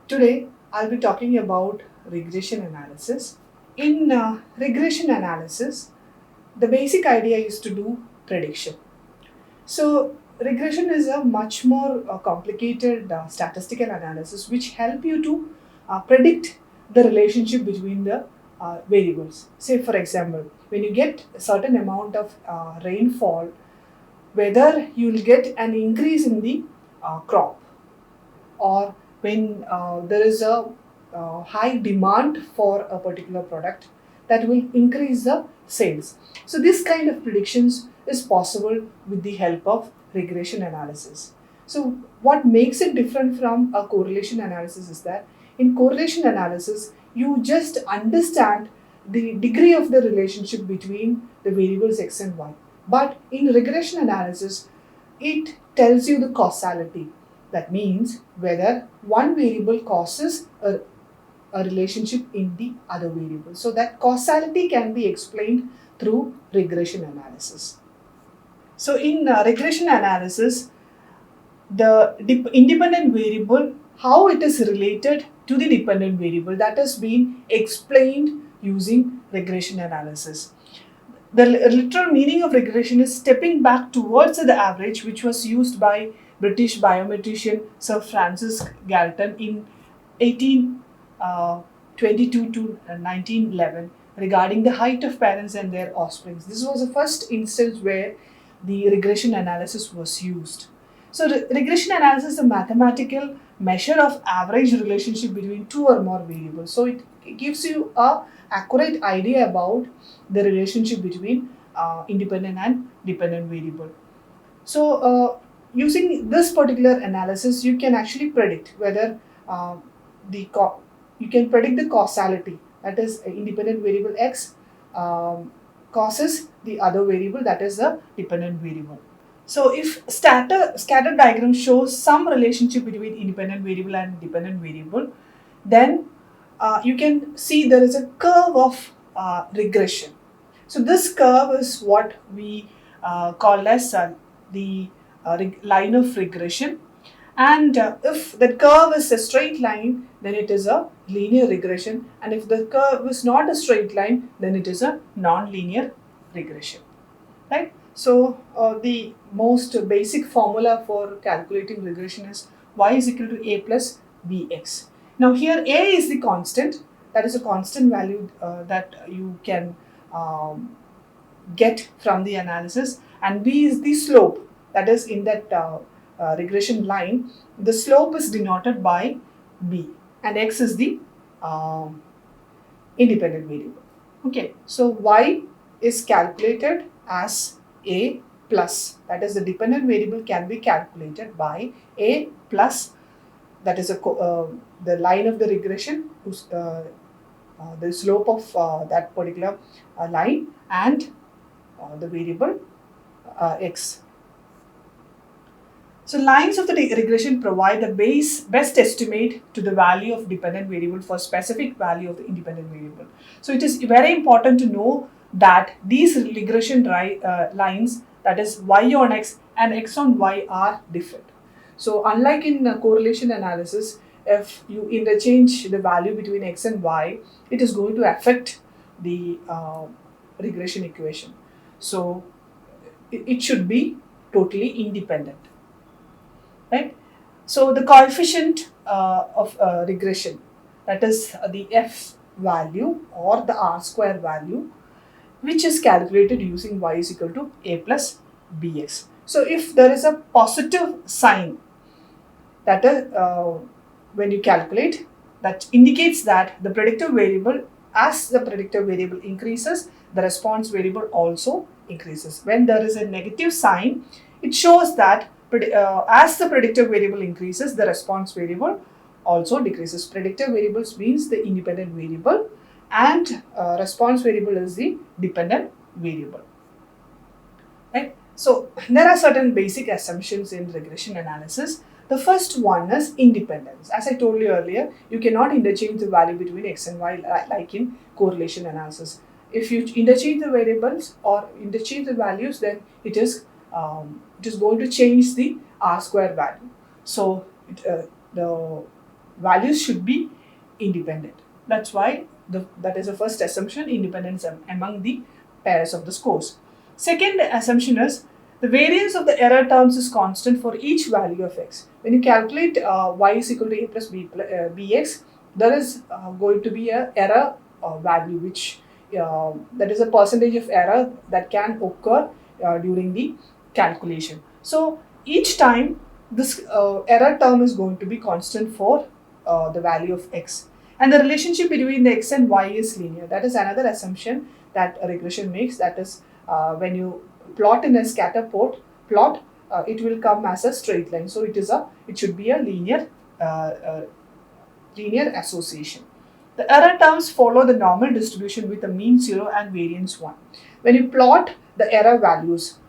Today, I'll be talking about regression analysis. In regression analysis, the basic idea is to do prediction. So, regression is a much more complicated statistical analysis which help you to predict the relationship between the variables. Say, for example, when you get a certain amount of rainfall, whether you will get an increase in the crop, or when there is a high demand for a particular product, that will increase the sales. So this kind of predictions is possible with the help of regression analysis. So what makes it different from a correlation analysis is that in correlation analysis you just understand the degree of the relationship between the variables x and y, but in regression analysis it tells you the causality. That means whether one variable causes a relationship in the other variable. So that causality can be explained through regression analysis. So in regression analysis, the independent variable, how it is related to the dependent variable, that has been explained using regression analysis. The literal meaning of regression is stepping back towards the average, which was used by British biometrician Sir Francis Galton in 1822 to 1911 regarding the height of parents and their offspring. This was the first instance where the regression analysis was used. So regression analysis is a mathematical measure of average relationship between two or more variables. So it gives you a accurate idea about the relationship between independent and dependent variable. So using this particular analysis, you can actually predict whether you can predict the causality, that is independent variable x causes the other variable, that is the dependent variable. So if scatter diagram shows some relationship between independent variable and dependent variable, then you can see there is a curve of regression. So this curve is what we call as the line of regression. And if the curve is a straight line, then it is a linear regression. And if the curve is not a straight line, then it is a non-linear regression. Right? So the most basic formula for calculating regression is y is equal to a plus bx. Now here a is the constant, that is a constant value that you can get from the analysis, and b is the slope, that is in that regression line, the slope is denoted by b, and x is the independent variable. Okay, so y is calculated as a plus, that is the dependent variable can be calculated by a plus, that is the line of the regression, the slope of that particular line, and the variable x. So lines of the regression provide the best estimate to the value of dependent variable for specific value of the independent variable. So it is very important to know that these regression lines, that is y on x and x on y, are different. So unlike in correlation analysis, if you interchange the value between x and y, it is going to affect the regression equation. So it should be totally independent. Right? So the coefficient of regression, that is the f value or the r square value, which is calculated using y is equal to a plus bx. So if there is a positive sign, that is when you calculate, that indicates that the predictive variable, as the predictive variable increases, the response variable also increases. When there is a negative sign, it shows that as the predictive variable increases, the response variable also decreases. Predictive variables means the independent variable, and response variable is the dependent variable. Right? So there are certain basic assumptions in regression analysis. The first one is independence. As I told you earlier, you cannot interchange the value between x and y like in correlation analysis. If you interchange the variables or interchange the values, then it is going to change the r square value. So the values should be independent. That's why that is the first assumption, independence among the pairs of the scores. Second assumption is the variance of the error terms is constant for each value of x. When you calculate y is equal to a plus bx, there is going to be a error value which that is a percentage of error that can occur during the calculation. So each time this error term is going to be constant for the value of x. And the relationship between the x and y is linear. That is another assumption that a regression makes. That is when you plot in a scatter plot, it will come as a straight line. So it should be a linear association. The error terms follow the normal distribution with a mean 0 and variance 1. When you plot the error values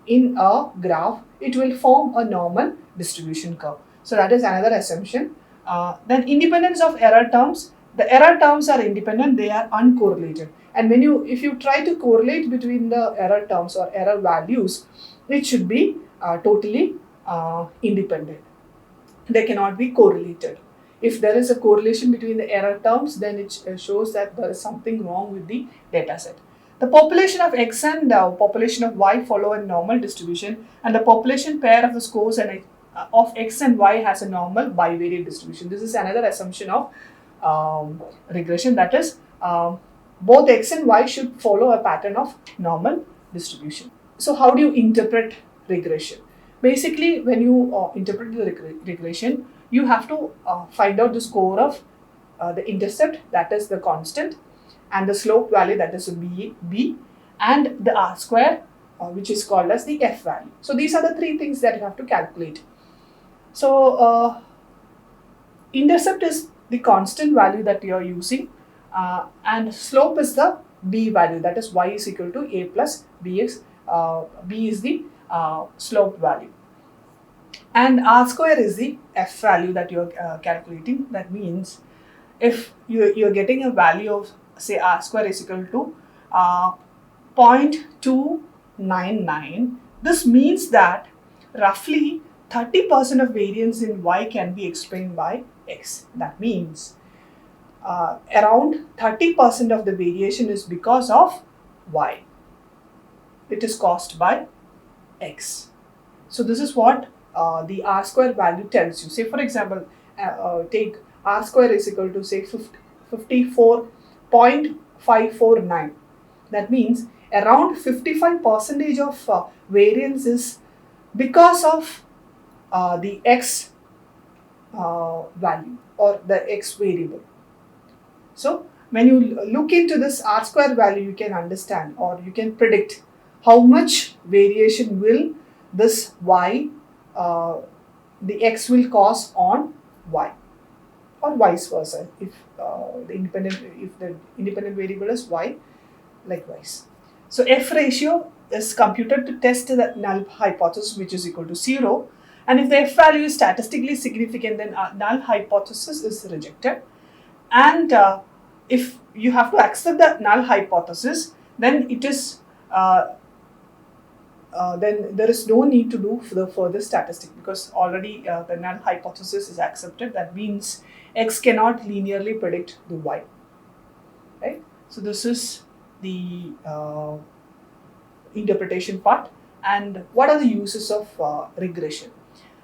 in a graph, it will form a normal distribution curve. So that is another assumption. Then independence of error terms. The error terms are independent, they are uncorrelated. And if you try to correlate between the error terms or error values, it should be totally independent. They cannot be correlated. If there is a correlation between the error terms, then it shows that there is something wrong with the data set. The population of x and population of y follow a normal distribution, and the population pair of the scores of x and y has a normal bivariate distribution. This is another assumption of regression, that is both x and y should follow a pattern of normal distribution. So how do you interpret regression? Basically, when you interpret the regression, you have to find out the score of the intercept, that is the constant, and the slope value, that is b, and the r square, which is called as the f value. So these are the three things that you have to calculate. So intercept is the constant value that you are using, and slope is the b value, that is y is equal to a plus bx. B is the slope value, and r square is the f value that you are calculating. That means if you are getting a value of, say, r square is equal to 0.299, this means that roughly 30% of variance in y can be explained by x. That means around 30% of the variation is because of y. It is caused by x. So this is what the r square value tells you. Say, for example, take r square is equal to, say, 54.549. That means around 55% of variance is because of the x value or the x variable. So when you look into this r square value, you can understand or you can predict how much variation will this y, the x will cause on y, or vice versa. If the independent variable is y, likewise. So f ratio is computed to test the null hypothesis, which is equal to 0. And if the f value is statistically significant, then null hypothesis is rejected. And if you have to accept the null hypothesis, then it is then there is no need to do the further statistic, because already the null hypothesis is accepted. That means x cannot linearly predict the y. Right? So this is the interpretation part. And what are the uses of regression?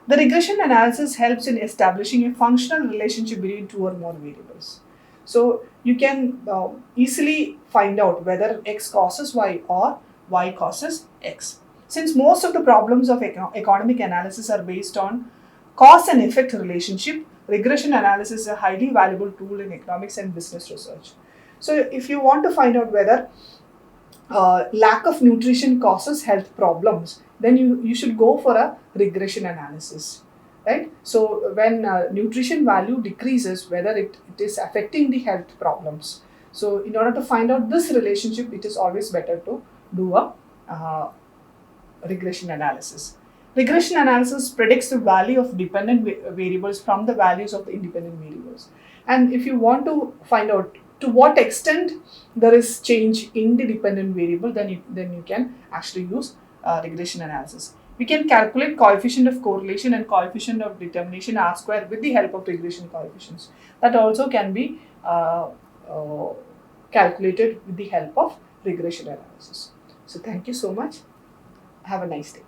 The regression analysis helps in establishing a functional relationship between two or more variables. So you can easily find out whether x causes y or y causes x. Since most of the problems of economic analysis are based on cause and effect relationship, regression analysis is a highly valuable tool in economics and business research. So if you want to find out whether lack of nutrition causes health problems, then you should go for a regression analysis, right? So when nutrition value decreases, whether it is affecting the health problems. So in order to find out this relationship, it is always better to do a regression analysis. Regression analysis predicts the value of dependent variables from the values of the independent variables. And if you want to find out to what extent there is change in the dependent variable, then you can actually use regression analysis. We can calculate coefficient of correlation and coefficient of determination R square with the help of regression coefficients. That also can be calculated with the help of regression analysis. So thank you so much. Have a nice day.